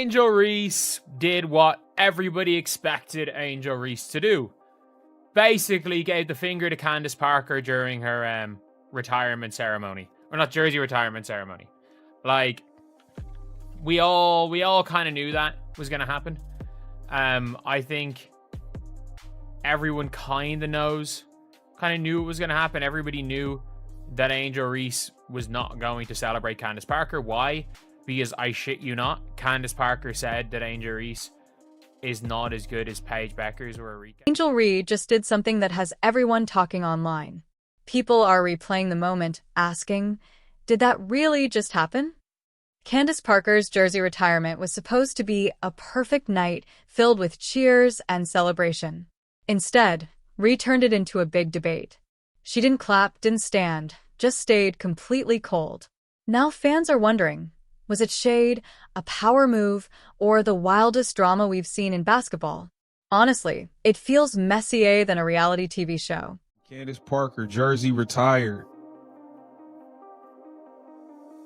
Angel Reese did what everybody expected Angel Reese to do. Basically gave the finger to Candace Parker during her retirement ceremony. Or not jersey retirement ceremony. Like, we all kind of knew that was going to happen. I think everyone kind of knew it was going to happen. Everybody knew that Angel Reese was not going to celebrate Candace Parker. Why? Because I shit you not, Candace Parker said that Angel Reese is not as good as Paige Beckers or Arika. Angel Reese just did something that has everyone talking online. People are replaying the moment, asking, did that really just happen? Candace Parker's jersey retirement was supposed to be a perfect night filled with cheers and celebration. Instead, Reese turned it into a big debate. She didn't clap, didn't stand, just stayed completely cold. Now fans are wondering, was it shade, a power move, or the wildest drama we've seen in basketball? Honestly, it feels messier than a reality TV show. Candace Parker, jersey retired.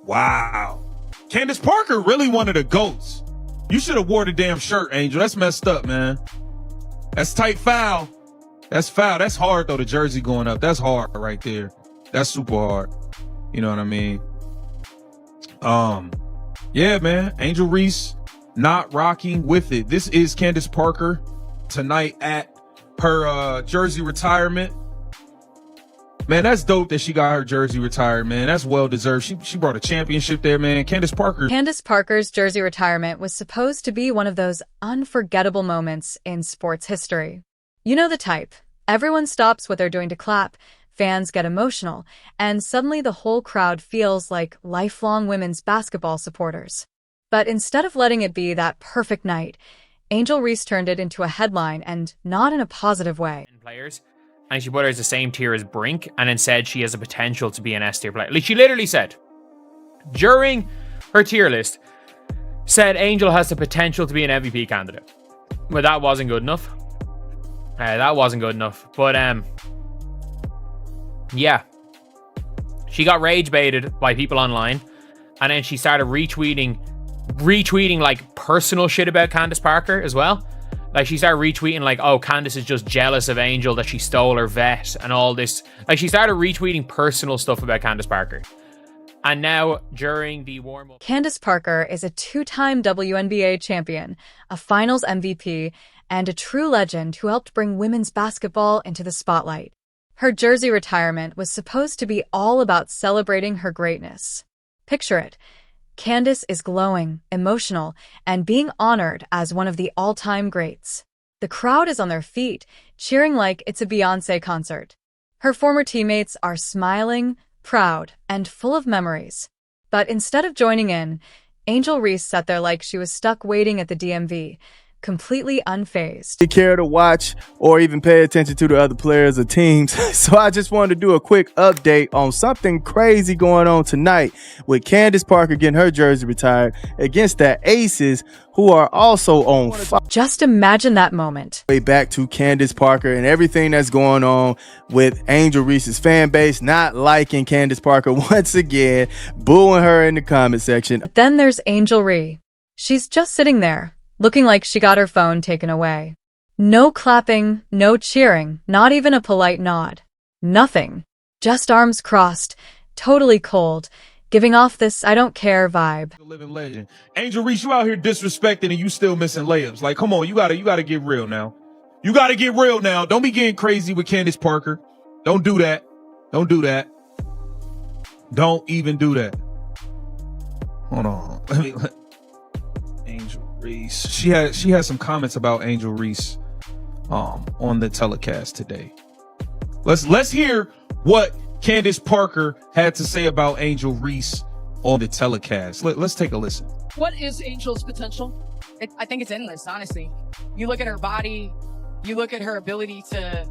Wow. Candace Parker really one of the GOATs. You should have wore the damn shirt, Angel. That's messed up, man. That's tight foul. That's foul. That's hard, though, the jersey going up. That's hard right there. That's super hard. You know what I mean? Yeah, man. Angel Reese not rocking with it. This is Candace Parker tonight at her jersey retirement. Man, that's dope that she got her jersey retired, man. That's well-deserved. She brought a championship there, man. Candace Parker's jersey retirement was supposed to be one of those unforgettable moments in sports history. You know the type. Everyone stops what they're doing to clap, fans get emotional, and suddenly the whole crowd feels like lifelong women's basketball supporters. But instead of letting it be that perfect night, Angel Reese turned it into a headline, and not in a positive way. Players. And she put her as the same tier as Brink, and then said she has a potential to be an S tier player. Like, she literally said, during her tier list, said Angel has the potential to be an MVP candidate. Well, that wasn't good enough. But, yeah. She got rage baited by people online, and then she started retweeting like personal shit about Candace Parker as well. Like, she started retweeting like, oh, Candace is just jealous of Angel that she stole her vet and all this. Like, she started retweeting personal stuff about Candace Parker. And now, during the warm-up... Candace Parker is a two-time WNBA champion, a finals MVP, and a true legend who helped bring women's basketball into the spotlight. Her jersey retirement was supposed to be all about celebrating her greatness. Picture it. Candace is glowing, emotional, and being honored as one of the all-time greats. The crowd is on their feet, cheering like it's a Beyoncé concert. Her former teammates are smiling, proud, and full of memories. But instead of joining in, Angel Reese sat there like she was stuck waiting at the DMV, completely unfazed. Didn't care to watch or even pay attention to the other players or teams. So I just wanted to do a quick update on something crazy going on tonight with Candace Parker getting her jersey retired against the Aces, who are also on fire. Just imagine that moment. Way back to Candace Parker and everything that's going on with Angel Reese's fan base not liking Candace Parker once again, booing her in the comment section. But then there's Angel Reese. She's just sitting there, looking like she got her phone taken away. No clapping, no cheering, not even a polite nod. Nothing. Just arms crossed, totally cold, giving off this I don't care vibe. Living legend. Angel Reese, you out here disrespecting and you still missing layups. Like, come on, you gotta get real now. You gotta get real now. Don't be getting crazy with Candace Parker. Don't do that. Don't do that. Don't even do that. Hold on. Angel Reese. She had some comments about Angel Reese on the telecast today. Let's hear what Candace Parker had to say about Angel Reese on the telecast. Let's take a listen. What is Angel's potential? I think it's endless, honestly. You look at her body, you look at her ability to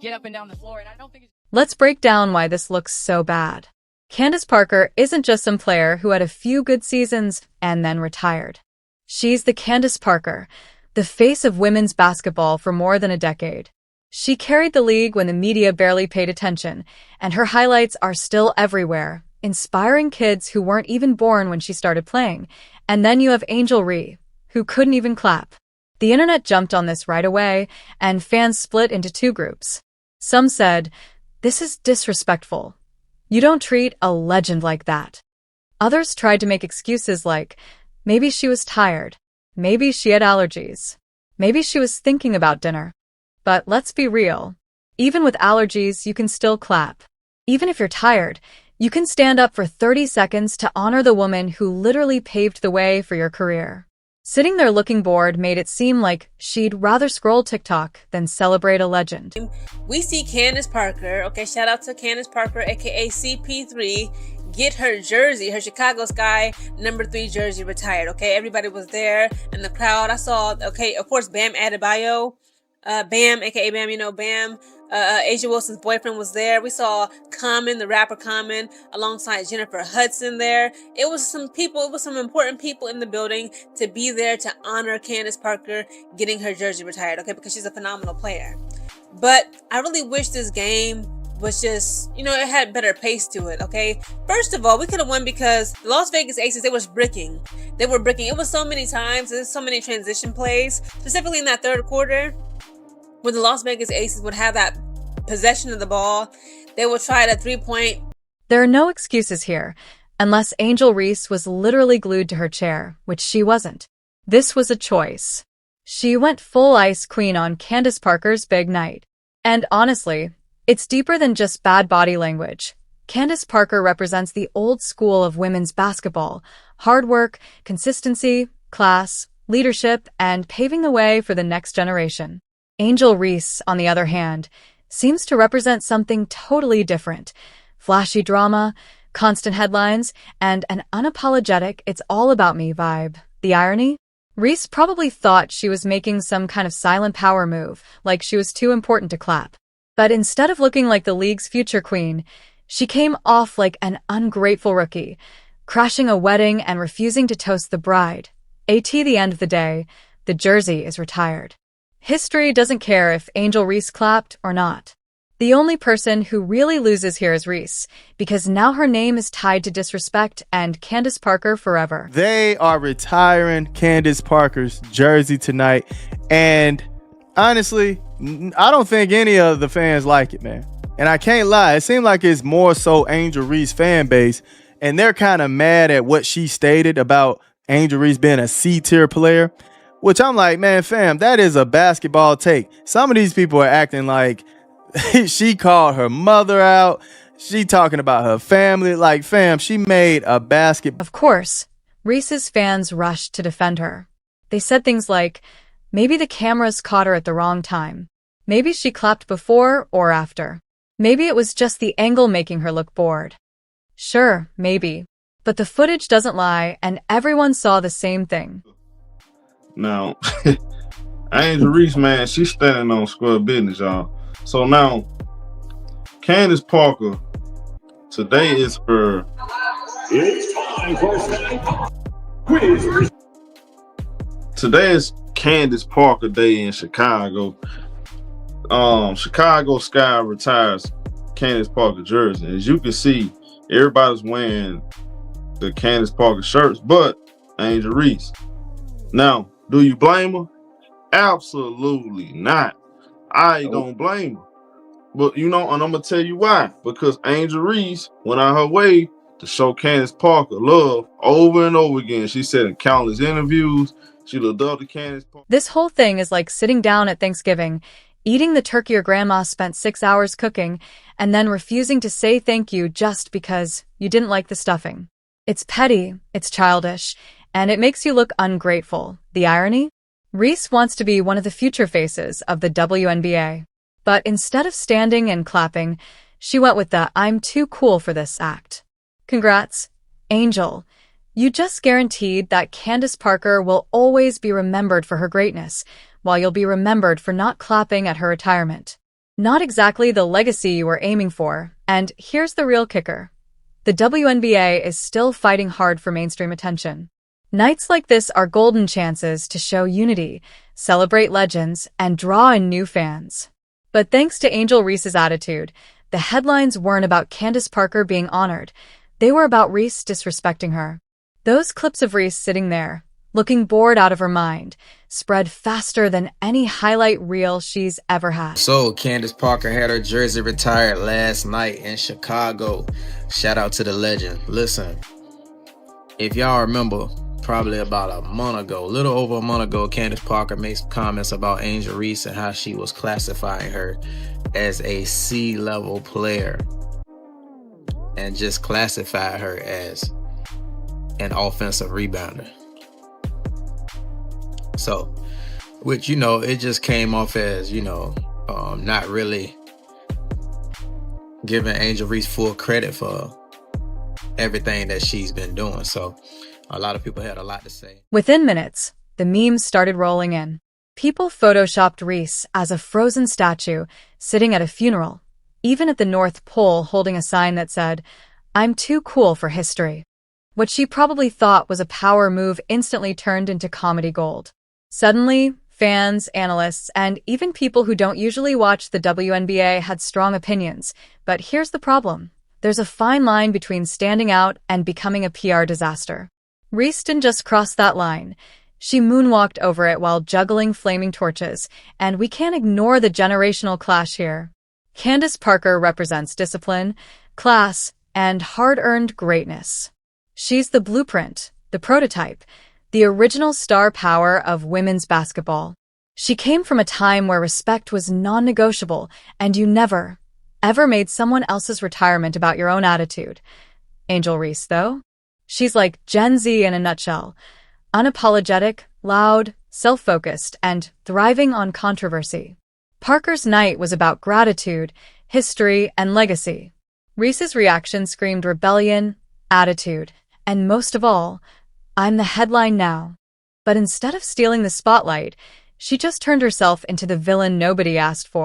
get up and down the floor, and I don't think it's... Let's break down why this looks so bad. Candace Parker isn't just some player who had a few good seasons and then retired. She's the Candace Parker, the face of women's basketball for more than a decade. She carried the league when the media barely paid attention, and her highlights are still everywhere, inspiring kids who weren't even born when she started playing. And then you have Angel Reese, who couldn't even clap. The internet jumped on this right away, and fans split into two groups. Some said, "This is disrespectful. You don't treat a legend like that." Others tried to make excuses like, maybe she was tired, maybe she had allergies, maybe she was thinking about dinner. But let's be real. Even with allergies, you can still clap. Even if you're tired, you can stand up for 30 seconds to honor the woman who literally paved the way for your career. Sitting there looking bored made it seem like she'd rather scroll TikTok than celebrate a legend. We see Candace Parker, okay, shout out to Candace Parker, aka CP3, get her jersey, her Chicago Sky #3 jersey retired, okay? Everybody was there in the crowd. I saw, okay, of course, Bam Adebayo, Bam, aka Bam, you know, Bam, Asia Wilson's boyfriend was there. We saw Common, the rapper Common, alongside Jennifer Hudson there. It was some people, it was some important people in the building to be there to honor Candace Parker getting her jersey retired, okay, because she's a phenomenal player. But I really wish this game was just, you know, it had better pace to it, okay? First of all, we could have won because the Las Vegas Aces, they was bricking. They were bricking. It was so many times, there's so many transition plays, specifically in that third quarter, when the Las Vegas Aces would have that possession of the ball, they would try to three-point. There are no excuses here, unless Angel Reese was literally glued to her chair, which she wasn't. This was a choice. She went full ice queen on Candace Parker's big night. And honestly, it's deeper than just bad body language. Candace Parker represents the old school of women's basketball: hard work, consistency, class, leadership, and paving the way for the next generation. Angel Reese, on the other hand, seems to represent something totally different: flashy drama, constant headlines, and an unapologetic "it's all about me" vibe. The irony? Reese probably thought she was making some kind of silent power move, like she was too important to clap. But instead of looking like the league's future queen, she came off like an ungrateful rookie, crashing a wedding and refusing to toast the bride. At the end of the day, the jersey is retired. History doesn't care if Angel Reese clapped or not. The only person who really loses here is Reese, because now her name is tied to disrespect and Candace Parker forever. They are retiring Candace Parker's jersey tonight, and honestly, I don't think any of the fans like it, man. And I can't lie, it seemed like it's more so Angel Reese fan base, and they're kind of mad at what she stated about Angel Reese being a C-tier player, which I'm like, man, fam, that is a basketball take. Some of these people are acting like she called her mother out. She talking about her family. Like, fam, she made a basketball. Of course, Reese's fans rushed to defend her. They said things like, maybe the cameras caught her at the wrong time. Maybe she clapped before or after. Maybe it was just the angle making her look bored. Sure, maybe. But the footage doesn't lie, and everyone saw the same thing. Now, Angel Reese, man, she's standing on square business, y'all. So now, Candace Parker, today is her. It's time for quiz. Today is Candace Parker Day in Chicago. Chicago Sky retires Candace Parker jersey. As you can see, everybody's wearing the Candace Parker shirts, but Angel Reese. Now, do you blame her? Absolutely not. I don't blame her. But you know, and I'm gonna tell you why. Because Angel Reese went out her way to show Candace Parker love over and over again. She said in countless interviews, she loved the Candace Parker. This whole thing is like sitting down at Thanksgiving, eating the turkey your grandma spent 6 hours cooking, and then refusing to say thank you just because you didn't like the stuffing. It's petty, it's childish, and it makes you look ungrateful. The irony? Reese wants to be one of the future faces of the WNBA. But instead of standing and clapping, she went with the "I'm too cool for this" act. Congrats, Angel. You just guaranteed that Candace Parker will always be remembered for her greatness, while you'll be remembered for not clapping at her retirement. Not exactly the legacy you were aiming for, and here's the real kicker. The WNBA is still fighting hard for mainstream attention. Nights like this are golden chances to show unity, celebrate legends, and draw in new fans. But thanks to Angel Reese's attitude, the headlines weren't about Candace Parker being honored. They were about Reese disrespecting her. Those clips of Reese sitting there, looking bored out of her mind, spread faster than any highlight reel she's ever had. So, Candace Parker had her jersey retired last night in Chicago. Shout out to the legend. Listen, if y'all remember, probably about a month ago, a little over a month ago, Candace Parker made some comments about Angel Reese and how she was classifying her as a C-level player and just classified her as an offensive rebounder. So, which, it just came off as, not really giving Angel Reese full credit for everything that she's been doing. So, a lot of people had a lot to say. Within minutes, the memes started rolling in. People photoshopped Reese as a frozen statue sitting at a funeral, even at the North Pole holding a sign that said, "I'm too cool for history." What she probably thought was a power move instantly turned into comedy gold. Suddenly, fans, analysts, and even people who don't usually watch the WNBA had strong opinions. But here's the problem. There's a fine line between standing out and becoming a PR disaster. Reese didn't just cross that line. She moonwalked over it while juggling flaming torches, and we can't ignore the generational clash here. Candace Parker represents discipline, class, and hard-earned greatness. She's the blueprint, the prototype, the original star power of women's basketball. She came from a time where respect was non-negotiable, and you never, ever made someone else's retirement about your own attitude. Angel Reese, though? She's like Gen Z in a nutshell. Unapologetic, loud, self-focused, and thriving on controversy. Parker's night was about gratitude, history, and legacy. Reese's reaction screamed rebellion, attitude, and most of all, I'm the headline now. But instead of stealing the spotlight, she just turned herself into the villain nobody asked for.